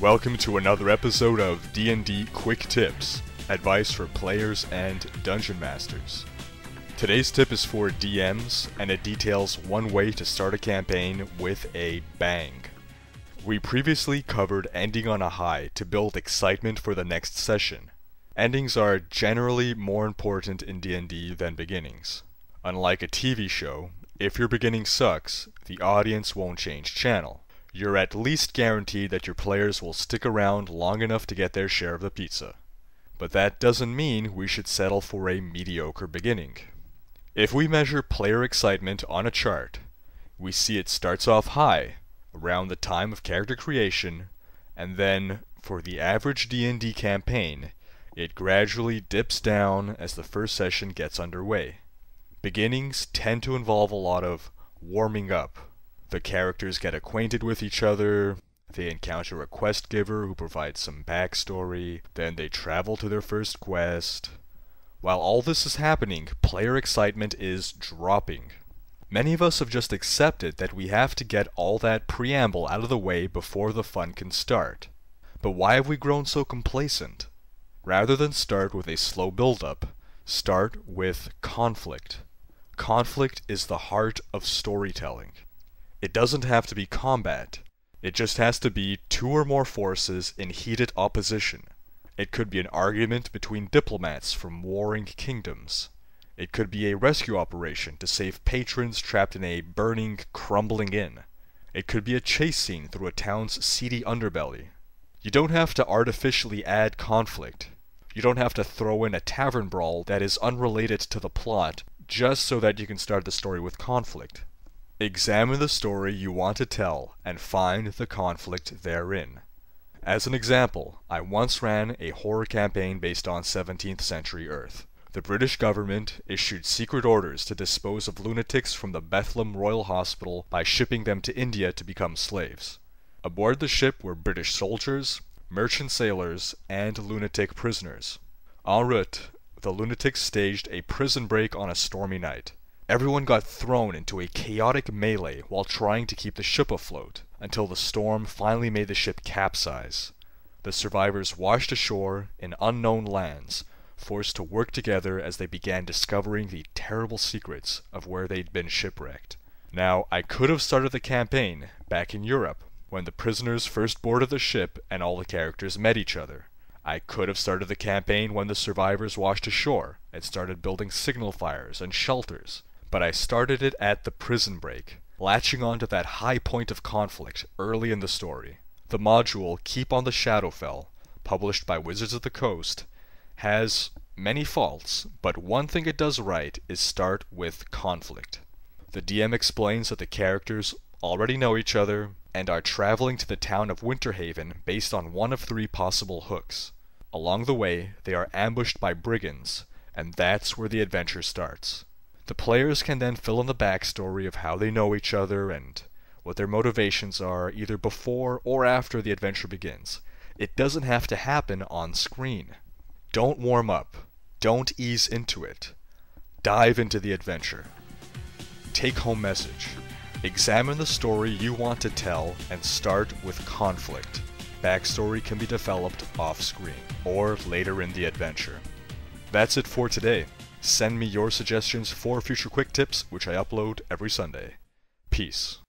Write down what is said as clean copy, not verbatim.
Welcome to another episode of D&D Quick Tips, advice for players and dungeon masters. Today's tip is for DMs, and it details one way to start a campaign with a bang. We previously covered ending on a high to build excitement for the next session. Endings are generally more important in D&D than beginnings. Unlike a TV show, if your beginning sucks, the audience won't change channel. You're at least guaranteed that your players will stick around long enough to get their share of the pizza. But that doesn't mean we should settle for a mediocre beginning. If we measure player excitement on a chart, we see it starts off high, around the time of character creation, and then, for the average D&D campaign, it gradually dips down as the first session gets underway. Beginnings tend to involve a lot of warming up. The characters get acquainted with each other, they encounter a quest giver who provides some backstory, then they travel to their first quest. While all this is happening, player excitement is dropping. Many of us have just accepted that we have to get all that preamble out of the way before the fun can start. But why have we grown so complacent? Rather than start with a slow build-up, start with conflict. Conflict is the heart of storytelling. It doesn't have to be combat. It just has to be two or more forces in heated opposition. It could be an argument between diplomats from warring kingdoms. It could be a rescue operation to save patrons trapped in a burning, crumbling inn. It could be a chase scene through a town's seedy underbelly. You don't have to artificially add conflict. You don't have to throw in a tavern brawl that is unrelated to the plot just so that you can start the story with conflict. Examine the story you want to tell and find the conflict therein. As an example, I once ran a horror campaign based on 17th century Earth. The British government issued secret orders to dispose of lunatics from the Bethlehem Royal Hospital by shipping them to India to become slaves. Aboard the ship were British soldiers, merchant sailors, and lunatic prisoners. En route, the lunatics staged a prison break on a stormy night. Everyone got thrown into a chaotic melee while trying to keep the ship afloat, until the storm finally made the ship capsize. The survivors washed ashore in unknown lands, forced to work together as they began discovering the terrible secrets of where they'd been shipwrecked. Now, I could have started the campaign back in Europe, when the prisoners first boarded the ship and all the characters met each other. I could have started the campaign when the survivors washed ashore and started building signal fires and shelters. But I started it at the prison break, latching on to that high point of conflict early in the story. The module Keep on the Shadowfell, published by Wizards of the Coast, has many faults, but one thing it does right is start with conflict. The DM explains that the characters already know each other and are traveling to the town of Winterhaven based on one of three possible hooks. Along the way, they are ambushed by brigands, and that's where the adventure starts. The players can then fill in the backstory of how they know each other and what their motivations are either before or after the adventure begins. It doesn't have to happen on screen. Don't warm up. Don't ease into it. Dive into the adventure. Take-home message. Examine the story you want to tell and start with conflict. Backstory can be developed off-screen or later in the adventure. That's it for today. Send me your suggestions for future quick tips, which I upload every Sunday. Peace.